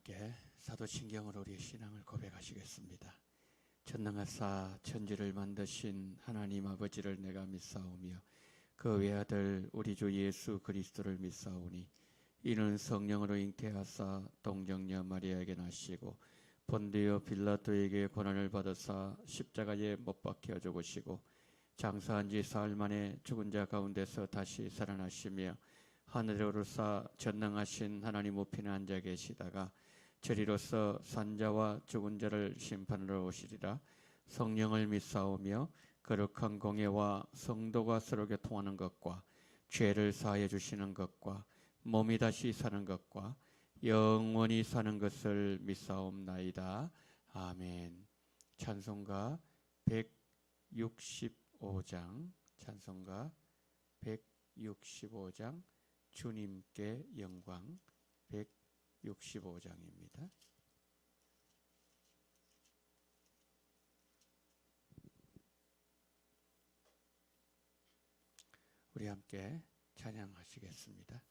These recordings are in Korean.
함께 사도신경으로 우리의 신앙을 고백하시겠습니다. 전능하사 천지를 만드신 하나님 아버지를 내가 믿사오며 그 외아들 우리 주 예수 그리스도를 믿사오니 이는 성령으로 잉태하사 동정녀 마리아에게 나시고 본디오 빌라도에게 고난을 받으사 십자가에 못 박혀 죽으시고 장사한 지 사흘 만에 죽은 자 가운데서 다시 살아나시며 하늘에 오르사 전능하신 하나님 우편에 앉아 계시다가 저리로서 산자와 죽은 자를 심판하러 오시리라. 성령을 믿사오며 거룩한 공예와 성도가 서로 교통하는 것과 죄를 사하여 주시는 것과 몸이 다시 사는 것과 영원히 사는 것을 믿사옵나이다. 아멘. 찬송가 165장 찬송가 165장 주님께 영광 165장입니다. 우리 함께 찬양하시겠습니다.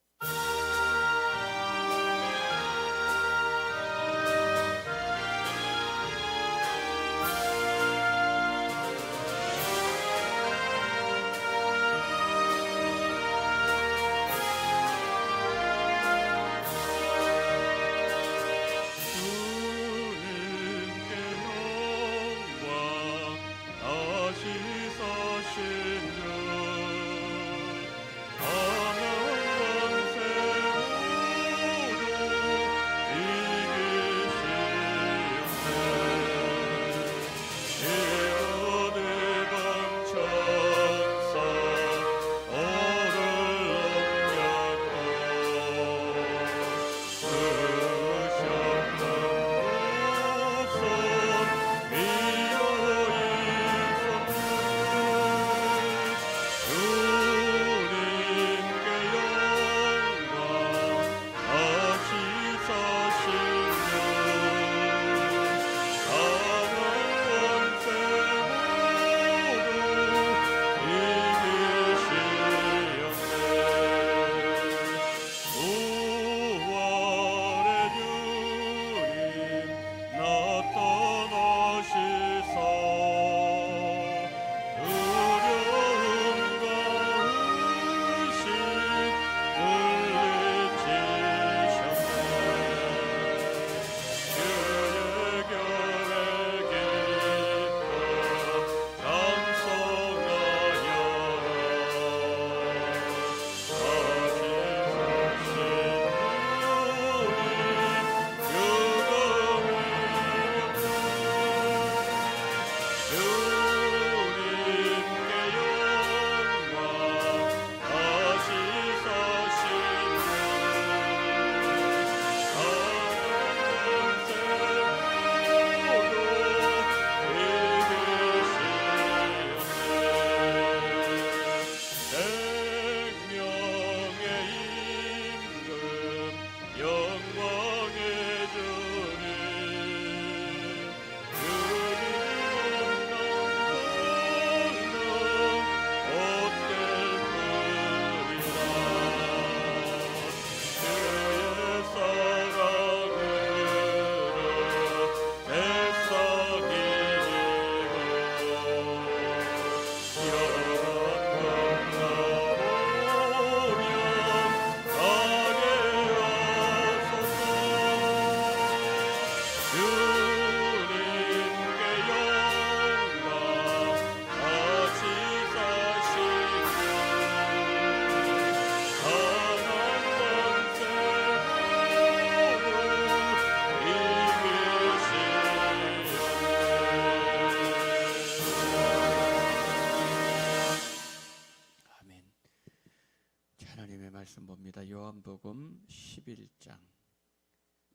말씀 봅니다. 요한복음 11장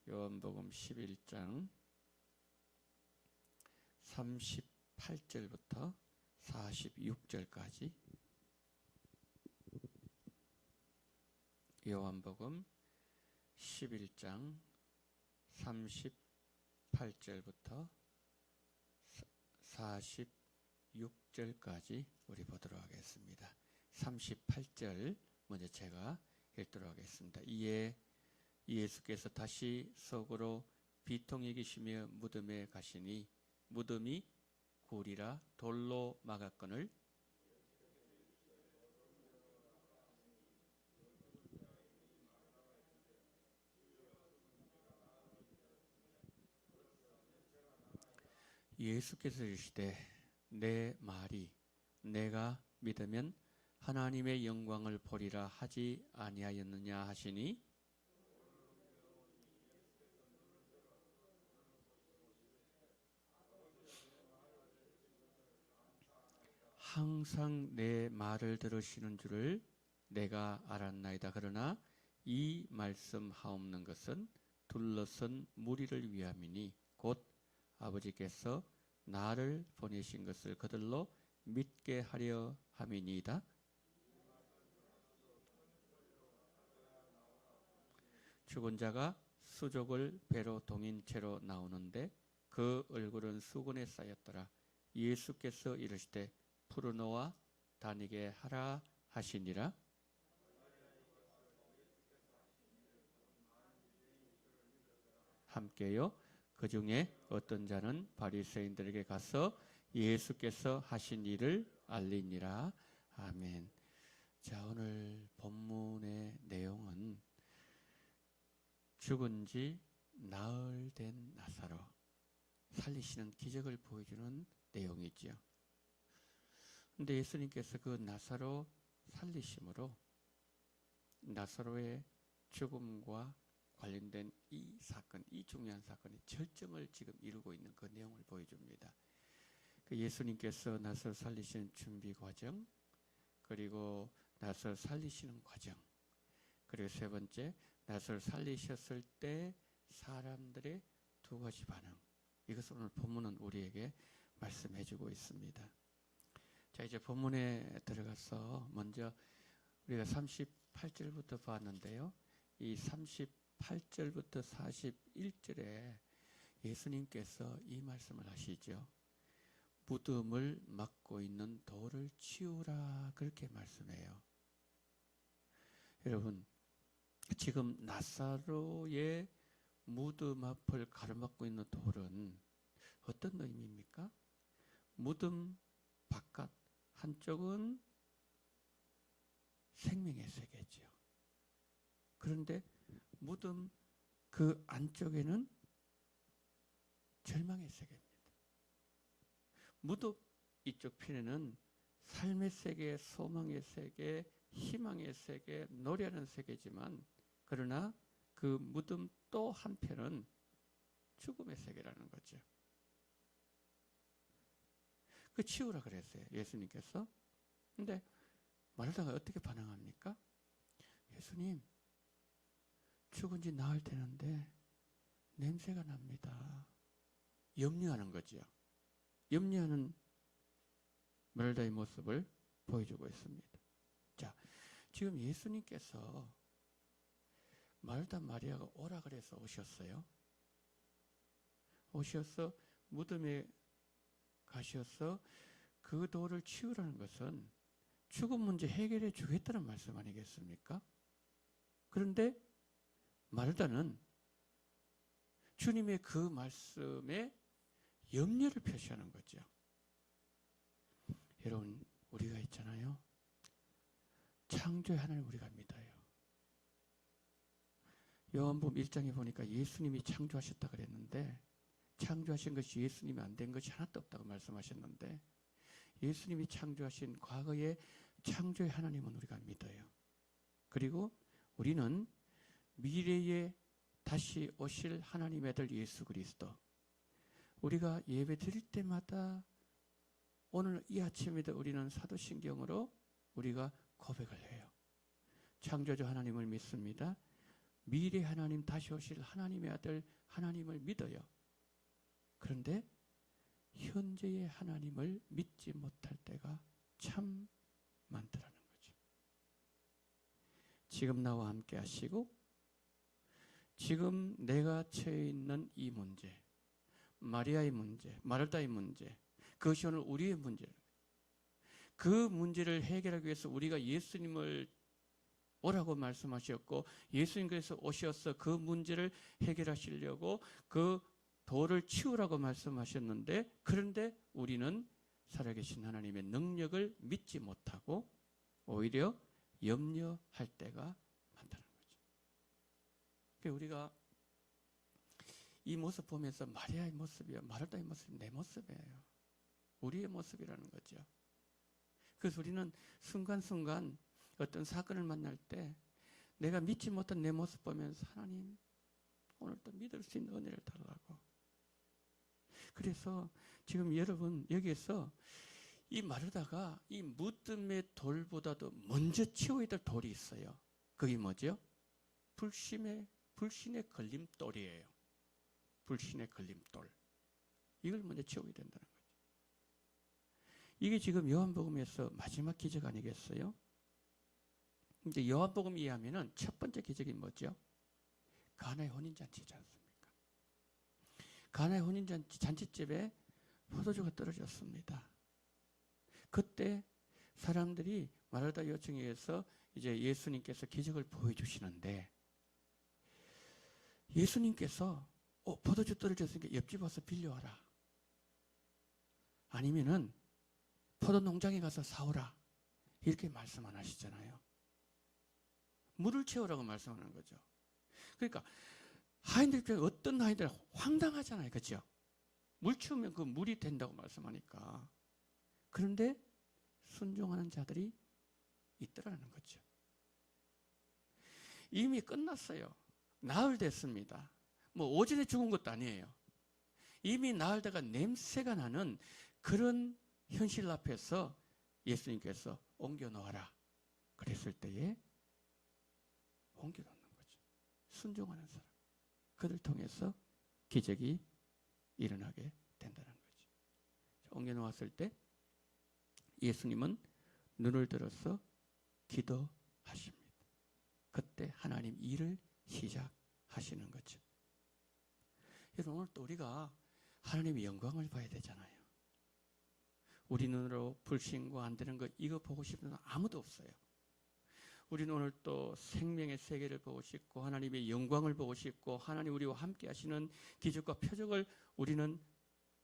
요한복음 11장 38절부터 46절까지 요한복음 11장 38절부터 46절까지 우리 보도록 하겠습니다. 38절 먼저 제가 읽도록 하겠습니다. 이에 예수께서 다시 속으로 비통히 계시며 무덤에 가시니 무덤이 굴이라 돌로 막았거늘 예수께서 이르시되 내 말이 내가 믿으면 하나님의 영광을 보리라 하지 아니하였느냐 하시니 항상 내 말을 들으시는 줄을 내가 알았나이다. 그러나 이 말씀 하옵는 것은 둘러선 무리를 위함이니 곧 아버지께서 나를 보내신 것을 그들로 믿게 하려 함이니이다. 죽은 자가 수족을 배로 동인 채로 나오는데 그 얼굴은 수건에 쌓였더라. 예수께서 이르시되 푸르노와 다니게 하라 하시니라. 함께요. 그 중에 어떤 자는 바리새인들에게 가서 예수께서 하신 일을 알리니라. 아멘. 자, 오늘 본문의 내용은 죽은 지 나흘 된 나사로 살리시는 기적을 보여주는 내용이지요. 근데 예수님께서 그 나사로 살리심으로 나사로의 죽음과 관련된 이 사건, 이 중요한 사건의 절정을 지금 이루고 있는 그 내용을 보여줍니다. 그 예수님께서 나사로 살리시는 준비 과정, 그리고 나사로 살리시는 과정, 그리고 세 번째 나사로 살리셨을 때 사람들의 두 가지 반응, 이것을 오늘 본문은 우리에게 말씀해주고 있습니다. 자, 이제 본문에 들어가서 먼저 우리가 38절부터 봤는데요. 이 38절부터 41절에 예수님께서 이 말씀을 하시죠. 무덤을 막고 있는 돌을 치우라, 그렇게 말씀해요. 여러분, 지금 나사로의 무덤 앞을 가로막고 있는 돌은 어떤 의미입니까? 무덤 바깥 한쪽은 생명의 세계죠. 그런데 무덤 그 안쪽에는 절망의 세계입니다. 무덤 이쪽 편에는 삶의 세계, 소망의 세계, 희망의 세계, 노래하는 세계지만 그러나 그 무덤 또 한편은 죽음의 세계라는 거죠. 그 치우라 그랬어요, 예수님께서. 근데 말하다가 어떻게 반응합니까? 예수님, 죽은 지 나흘 되는데 냄새가 납니다. 염려하는 거죠. 염려하는 마르다의 모습을 보여주고 있습니다. 자, 지금 예수님께서 마르다 마리아가 오라 그래서 오셨어요. 오셔서 무덤에 가셔서 그 돌을 치우라는 것은 죽음 문제 해결해 주겠다는 말씀 아니겠습니까? 그런데 마르다는 주님의 그 말씀에 염려를 표시하는 거죠. 여러분, 우리가 있잖아요. 창조의 하나님 우리가 믿어요. 요한복음 1장에 보니까 예수님이 창조하셨다 그랬는데 창조하신 것이 예수님이 안 된 것이 하나도 없다고 말씀하셨는데 예수님이 창조하신 과거의 창조의 하나님은 우리가 믿어요. 그리고 우리는 미래에 다시 오실 하나님의 아들 예수 그리스도, 우리가 예배 드릴 때마다 오늘 이 아침에도 우리는 사도신경으로 우리가 고백을 해요. 창조주 하나님을 믿습니다. 미래 하나님, 다시 오실 하나님의 아들 하나님을 믿어요. 그런데 현재의 하나님을 믿지 못할 때가 참 많더라는 거죠. 지금 나와 함께 하시고 지금 내가 처해 있는 이 문제, 마리아의 문제, 마르다의 문제, 그것이 오늘 우리의 문제예요. 그 문제를 해결하기 위해서 우리가 예수님을 오라고 말씀하셨고 예수님께서 오셔서 그 문제를 해결하시려고 그 돌을 치우라고 말씀하셨는데, 그런데 우리는 살아계신 하나님의 능력을 믿지 못하고 오히려 염려할 때가 많다는 거죠. 그러니까 우리가 이 모습 보면서 마리아의 모습이요, 마르다의 모습이 내 모습이에요. 우리의 모습이라는 거죠. 그래서 우리는 순간순간 어떤 사건을 만날 때 내가 믿지 못한 내 모습 보면서 하나님, 오늘 또 믿을 수 있는 은혜를 달라고. 그래서 지금 여러분 여기에서 이 마르다가 이 무덤의 돌보다도 먼저 치워야 될 돌이 있어요. 그게 뭐죠? 불신의 걸림돌이에요. 불신의 걸림돌. 이걸 먼저 치워야 된다는 거죠. 이게 지금 요한복음에서 마지막 기적 아니겠어요? 이제 요한복음 이해하면은 첫 번째 기적이 뭐죠? 가나의 혼인잔치지 않습니까? 가나의 혼인잔치집에 포도주가 떨어졌습니다. 그때 사람들이 마르다 요청에 의해서 이제 예수님께서 기적을 보여주시는데, 예수님께서 포도주 떨어졌으니까 옆집 와서 빌려와라, 아니면은 포도 농장에 가서 사오라, 이렇게 말씀 안 하시잖아요. 물을 채우라고 말씀하는 거죠. 그러니까 하인들 입장에 어떤 하인들 황당하잖아요, 그렇죠? 물 채우면 그 물이 된다고 말씀하니까. 그런데 순종하는 자들이 있더라는 거죠. 이미 끝났어요. 나흘 됐습니다. 뭐 오전에 죽은 것도 아니에요. 이미 나흘 때가 냄새가 나는 그런 현실 앞에서 예수님께서 옮겨 놓아라 그랬을 때에 옮겨 놓는 거죠. 순종하는 사람, 그들 통해서 기적이 일어나게 된다는 거죠. 옮겨 놓았을 때 예수님은 눈을 들어서 기도하십니다. 그때 하나님 일을 시작하시는 거죠. 여러분, 오늘 또 우리가 하나님의 영광을 봐야 되잖아요. 우리 눈으로 불신과 안 되는 것 이거 보고 싶은 사람 아무도 없어요. 우리는 오늘 또 생명의 세계를 보고 싶고 하나님의 영광을 보고 싶고 하나님 우리와 함께 하시는 기적과 표적을 우리는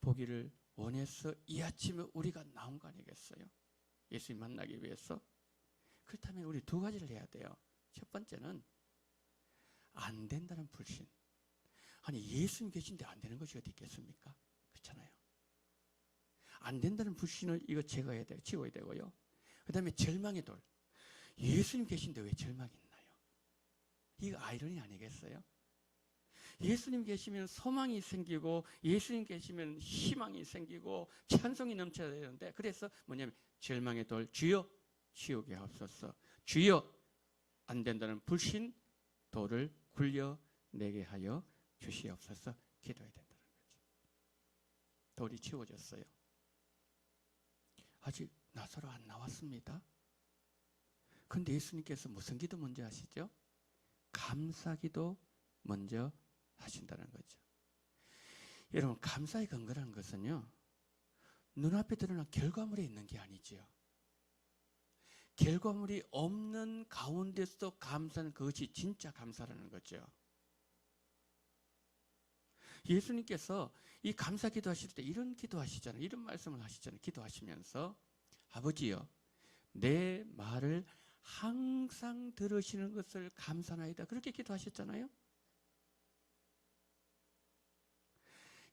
보기를 원해서 이 아침에 우리가 나온 거 아니겠어요? 예수님 만나기 위해서. 그렇다면 우리 두 가지를 해야 돼요. 첫 번째는 안 된다는 불신. 아니 예수님 계신데 안 되는 것이 어디 있겠습니까? 그렇잖아요. 안 된다는 불신을 이거 제거해야 돼요. 지워야 되고요. 그 다음에 절망의 돌. 예수님 계신데 왜 절망이 있나요? 이거 아이러니 아니겠어요? 예수님 계시면 소망이 생기고 예수님 계시면 희망이 생기고 찬송이 넘쳐야 되는데, 그래서 뭐냐면 절망의 돌, 주여 치우게 하옵소서. 주여 안 된다는 불신 돌을 굴려내게 하여 주시옵소서. 기도해야 된다는 거죠. 돌이 치워졌어요. 아직 나사로 안 나왔습니다. 그런데 예수님께서 무슨 기도 먼저 하시죠? 감사기도 먼저 하신다는 거죠. 여러분, 감사의 근거라는 것은요, 눈앞에 드러난 결과물에 있는 게 아니지요. 결과물이 없는 가운데서도 감사는 그것이 진짜 감사라는 거죠. 예수님께서 이 감사 기도하실 때 이런 기도하시잖아요. 이런 말씀을 하시잖아요. 기도하시면서 아버지여, 내 말을 항상 들으시는 것을 감사나이다. 그렇게 기도하셨잖아요.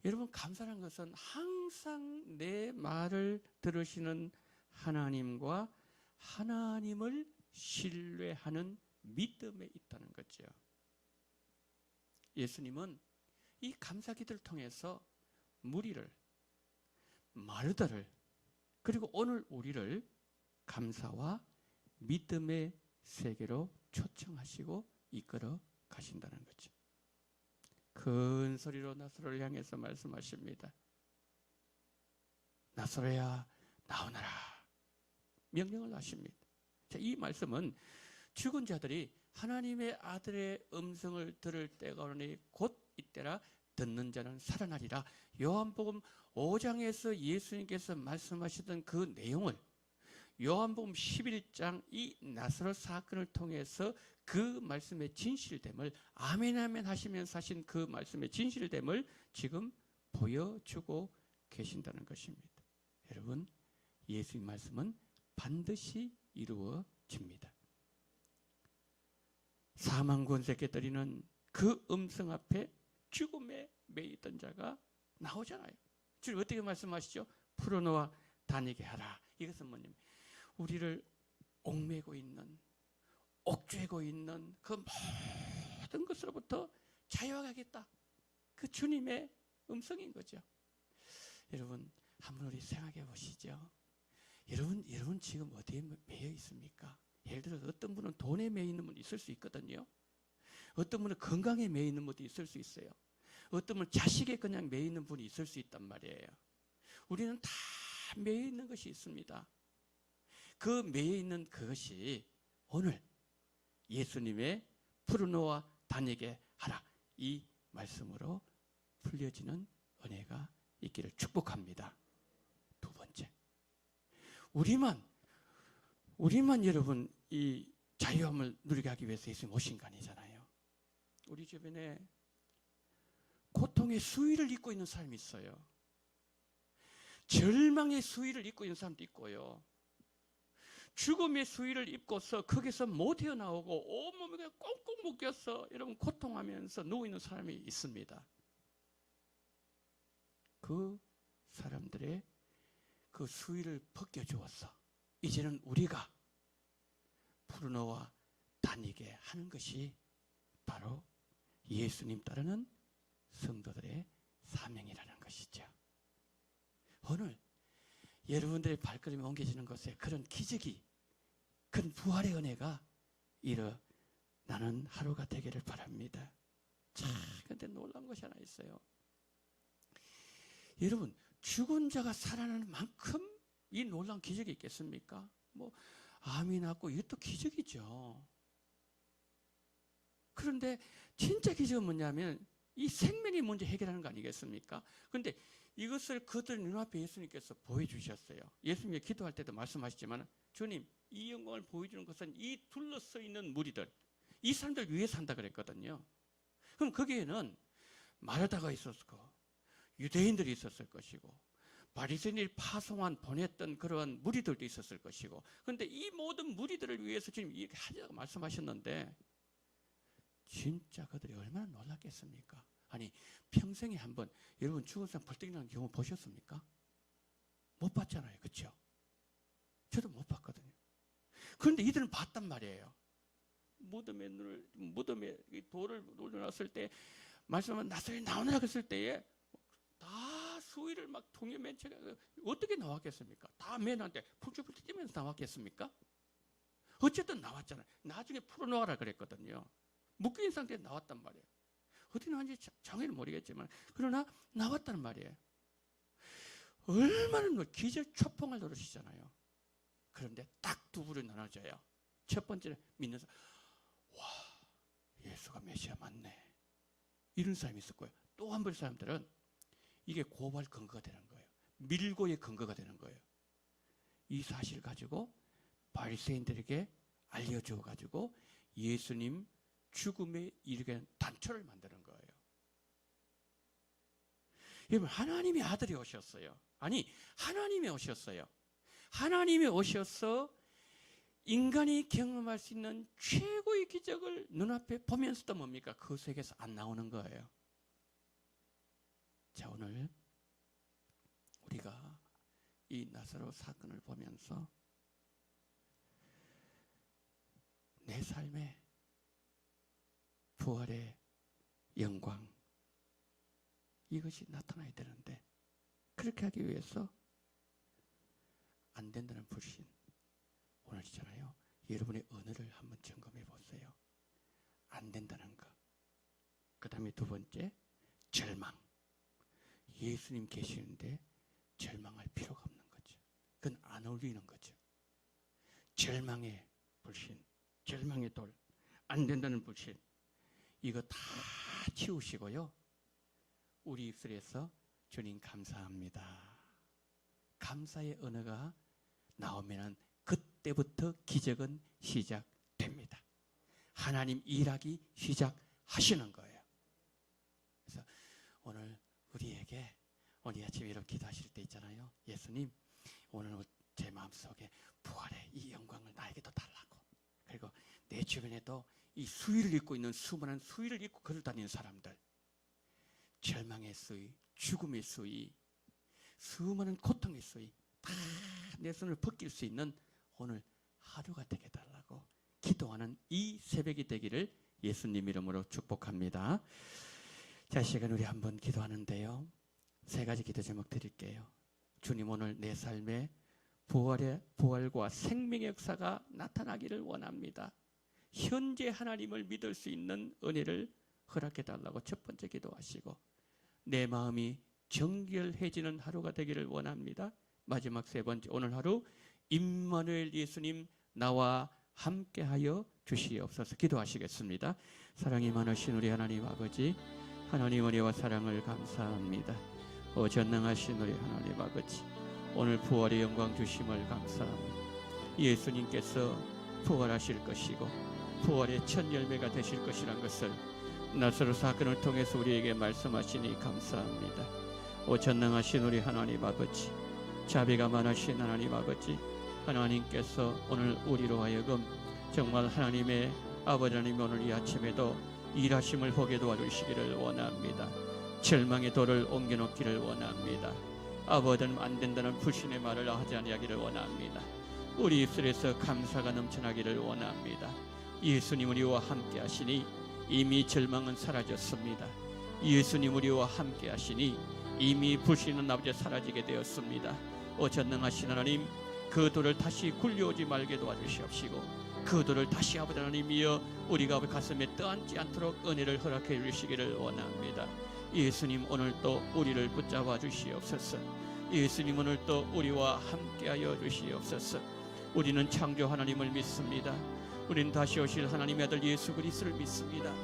여러분, 감사라는 것은 항상 내 말을 들으시는 하나님과 하나님을 신뢰하는 믿음에 있다는 거죠. 예수님은 이 감사기도를 통해서 무리를, 마르다를, 그리고 오늘 우리를 감사와 믿음의 세계로 초청하시고 이끌어 가신다는 거죠. 큰 소리로 나사로를 향해서 말씀하십니다. 나사로야 나오너라. 명령을 하십니다. 자, 이 말씀은 죽은 자들이 하나님의 아들의 음성을 들을 때가 오니 곧 이때라 듣는 자는 살아나리라. 요한복음 5장에서 예수님께서 말씀하시던 그 내용을 요한복음 11장 이 나사로 사건을 통해서 그 말씀의 진실됨을 아멘 아멘 하시면서 하신 그 말씀의 진실됨을 지금 보여주고 계신다는 것입니다. 여러분, 예수의 말씀은 반드시 이루어집니다. 사망 권세 깨뜨리는 그 음성 앞에 죽음에 매이던 자가 나오잖아요. 주님 어떻게 말씀하시죠? 풀어놓아 다니게 하라. 이것은 뭐냐면 우리를 옥매고 있는, 옥죄고 있는 그 모든 것으로부터 자유하겠다. 그 주님의 음성인 거죠. 여러분, 한번 우리 생각해 보시죠. 여러분 지금 어디에 매여 있습니까? 예를 들어서 어떤 분은 돈에 매여 있는 분이 있을 수 있거든요. 어떤 분은 건강에 매여 있는 분도 있을 수 있어요. 어떤 분은 자식에 그냥 매여 있는 분이 있을 수 있단 말이에요. 우리는 다 매여 있는 것이 있습니다. 그 매여 있는 그것이 오늘 예수님의 풀어놓아 다니게 하라 이 말씀으로 풀려지는 은혜가 있기를 축복합니다. 두 번째, 우리만 여러분 이 자유함을 누리게 하기 위해서 예수님 오신 거 아니잖아요. 우리 주변에 고통의 수위를 입고 있는 사람이 있어요. 절망의 수위를 입고 있는 사람도 있고요. 죽음의 수위를 입고서 거기서 못 헤어나오고 온몸에 꽁꽁 묶여서 여러분 고통하면서 누워있는 사람이 있습니다. 그 사람들의 그 수위를 벗겨주어서 이제는 우리가 풀어놓아 다니게 하는 것이 바로 예수님 따르는 성도들의 사명이라는 것이죠. 오늘 여러분들의 발걸음이 옮겨지는 곳에 그런 기적이, 그런 부활의 은혜가 일어나는 하루가 되기를 바랍니다. 참, 근데 놀라운 것이 하나 있어요. 여러분, 죽은 자가 살아나는 만큼 이 놀라운 기적이 있겠습니까? 뭐 암이 낫고 이것도 기적이죠. 그런데 진짜 기적은 뭐냐면 이 생명이 먼저 해결하는 거 아니겠습니까? 그런데 이것을 그들 눈앞에 예수님께서 보여주셨어요. 예수님이 기도할 때도 말씀하셨지만 주님, 이 영광을 보여주는 것은 이 둘러서 있는 무리들, 이 사람들 위에 산다 그랬거든요. 그럼 거기에는 마르다가 있었고 유대인들이 있었을 것이고 바리새인들이 파송한 보냈던 그런 무리들도 있었을 것이고, 그런데 이 모든 무리들을 위해서 지금 이렇게 하자고 말씀하셨는데 진짜 그들이 얼마나 놀랐겠습니까? 아니, 평생에 한번 여러분 죽은 사람 벌떡 일어나는 경우 보셨습니까? 못 봤잖아요. 그렇죠? 저도 못 봤거든요. 그런데 이들은 봤단 말이에요. 무덤에 돌을 올려놨을 때 말씀은 나사렛 나오느라 그랬을 때에 다 수위를 막 통에 맨 채가 어떻게 나왔겠습니까? 다 맨한테 풀쭉풀쭉 뛰면서 나왔겠습니까? 어쨌든 나왔잖아요. 나중에 풀어놓아라 그랬거든요. 묶인 상태에 나왔단 말이에요. 어디 나왔는지 정의는 모르겠지만 그러나 나왔다는 말이에요. 얼마나 기적 초풍을 노릇이잖아요. 그런데 딱 두 부류 나눠져요. 첫 번째는 믿는 사람, 와, 예수가 메시아 맞네, 이런 사람이 있을 거예요. 또 한 번 사람들은 이게 고발 근거가 되는 거예요. 밀고의 근거가 되는 거예요. 이 사실을 가지고 바리새인들에게 알려줘 가지고 예수님 죽음에 이르게 하는 단초를 만드는 거예요. 여러분, 하나님의 아들이 오셨어요. 아니, 하나님이 오셨어요. 하나님이 오셔서 인간이 경험할 수 있는 최고의 기적을 눈앞에 보면서도 뭡니까? 그 세계에서 안 나오는 거예요. 자, 오늘 우리가 이 나사로 사건을 보면서 내 삶에 부활의 영광, 이것이 나타나야 되는데 그렇게 하기 위해서 안 된다는 불신, 오늘 있잖아요. 여러분의 언어를 한번 점검해 보세요. 안 된다는 것. 그 다음에 두 번째, 절망. 예수님 계시는데 절망할 필요가 없는 거죠. 그건 안 어울리는 거죠. 절망의 불신, 절망의 돌, 안 된다는 불신, 이거 다 치우시고요. 우리 입술에서 주님 감사합니다, 감사의 언어가 나오면 그 그때부터 기적은 시작됩니다. 하나님 일하기 시작하시는 거예요. 그래서 오늘 우리에게 오늘 아침에 이렇게 기도하실 때 있잖아요. 예수님, 오늘 제 마음속에 부활의 이 영광을 나에게도 달라고. 그리고 내 주변에도 이 수위를 입고 있는 수많은 수위를 입고 걸어다니는 사람들, 절망의 수위, 죽음의 수위, 수많은 고통의 수위 다 내 손을 벗길 수 있는 오늘 하루가 되게 달라고 기도하는 이 새벽이 되기를 예수님 이름으로 축복합니다. 자, 시간 우리 한번 기도하는데요. 세 가지 기도 제목 드릴게요. 주님, 오늘 내 삶에 부활과 생명의 역사가 나타나기를 원합니다. 현재 하나님을 믿을 수 있는 은혜를 허락해 달라고 첫 번째 기도하시고, 내 마음이 정결해지는 하루가 되기를 원합니다. 마지막 세 번째, 오늘 하루 임마누엘 예수님 나와 함께하여 주시옵소서. 기도하시겠습니다. 사랑이 많으신 우리 하나님 아버지, 하나님 은혜와 사랑을 감사합니다. 전능하신 우리 하나님 아버지, 오늘 부활의 영광 주심을 감사합니다. 예수님께서 부활하실 것이고 부활의 첫 열매가 되실 것이란 것을 나사로 사건을 통해서 우리에게 말씀하시니 감사합니다. 전능하신 우리 하나님 아버지, 자비가 많으신 하나님 아버지, 하나님께서 오늘 우리로 하여금 정말 하나님의 아버지 하나님 오늘 이 아침에도 일하심을 보게 도와주시기를 원합니다. 절망의 돌을 옮겨놓기를 원합니다. 아버지는 안 된다는 불신의 말을 하지 아니하기를 원합니다. 우리 입술에서 감사가 넘쳐나기를 원합니다. 예수님 우리와 함께 하시니 이미 절망은 사라졌습니다. 예수님 우리와 함께 하시니 이미 불신은 아버지 사라지게 되었습니다. 전능하신 하나님, 그 돌을 다시 굴려오지 말게 도와주시옵시고 그 돌을 다시 아버지 하나님이여 우리가 가슴에 떠안지 않도록 은혜를 허락해 주시기를 원합니다. 예수님 오늘도 우리를 붙잡아 주시옵소서. 예수님 오늘도 우리와 함께하여 주시옵소서. 우리는 창조 하나님을 믿습니다. 우리는 다시 오실 하나님의 아들 예수 그리스도를 믿습니다.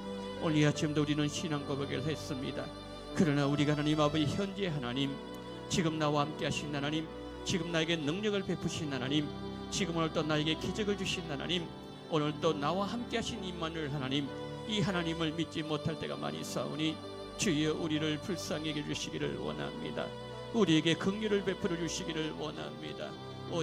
오늘 이 아침도 우리는 신앙 고백을 했습니다. 그러나 우리가 하나님 아버지 현재 하나님, 지금 나와 함께 하신 하나님, 지금 나에게 능력을 베푸신 하나님, 지금 오늘 또 나에게 기적을 주신 하나님, 오늘 또 나와 함께 하신 임마누엘 하나님, 이 하나님을 믿지 못할 때가 많이 있사오니 주여 우리를 불쌍히 여겨주시기를 원합니다. 우리에게 긍휼을 베풀어 주시기를 원합니다.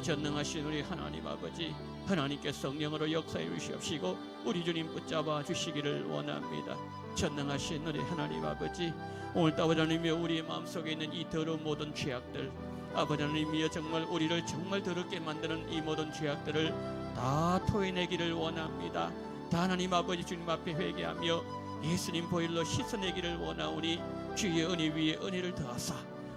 전능하신 우리 하나님 아버지, 하나님께 성령으로 역사해 주시옵시고 우리 주님 붙잡아 주시기를 원합니다. 전능하신 우리 하나님 아버지, 오늘도 아버지 하나님이 우리의 마음속에 있는 이 더러운 모든 죄악들, 아버지 하나님이여 정말 우리를 정말 더럽게 만드는 이 모든 죄악들을 다 토해내기를 원합니다. 다 하나님 아버지 주님 앞에 회개하며 예수님 보혈로 씻어내기를 원하오니 주의 은혜 위에 은혜를 더하사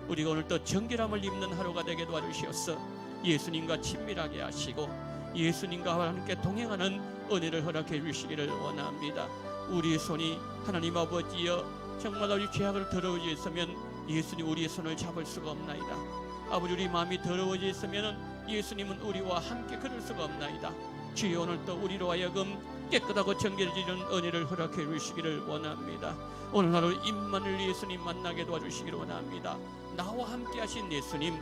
우리가 오늘 또 정결함을 입는 하루가 되게 도와주시옵소서. 예수님과 친밀하게 하시고 예수님과 함께 동행하는 은혜를 허락해 주시기를 원합니다. 우리의 손이 하나님 아버지여 정말 우리 죄악을 더러워져 있으면 예수님 우리의 손을 잡을 수가 없나이다. 아버지 우리 마음이 더러워져 있으면 예수님은 우리와 함께 걸을 수가 없나이다. 주여 오늘 또 우리로 하여금 깨끗하고 정결해지는 은혜를 허락해 주시기를 원합니다. 오늘 하루 임마누엘 예수님 만나게 도와주시기를 원합니다. 나와 함께 하신 예수님,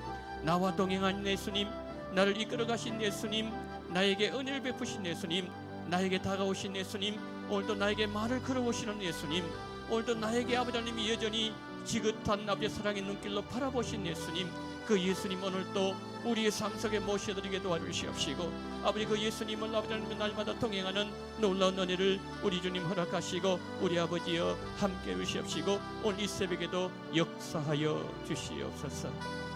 나와 동행하신 예수님, 나를 이끌어 가신 예수님, 나에게 은혜를 베푸신 예수님, 나에게 다가오신 예수님, 오늘도 나에게 말을 걸어오시는 예수님, 오늘도 나에게 아버지 하나님이 여전히 지긋한 아버지의 사랑의 눈길로 바라보신 예수님, 그 예수님 오늘도 우리의 삶 속에 모셔드리게 도와주시옵시고 아버지 그 예수님을 아버지 하나님 날마다 동행하는 놀라운 은혜를 우리 주님 허락하시고 우리 아버지여 함께 해주시옵시고 오늘 이 새벽에도 역사하여 주시옵소서.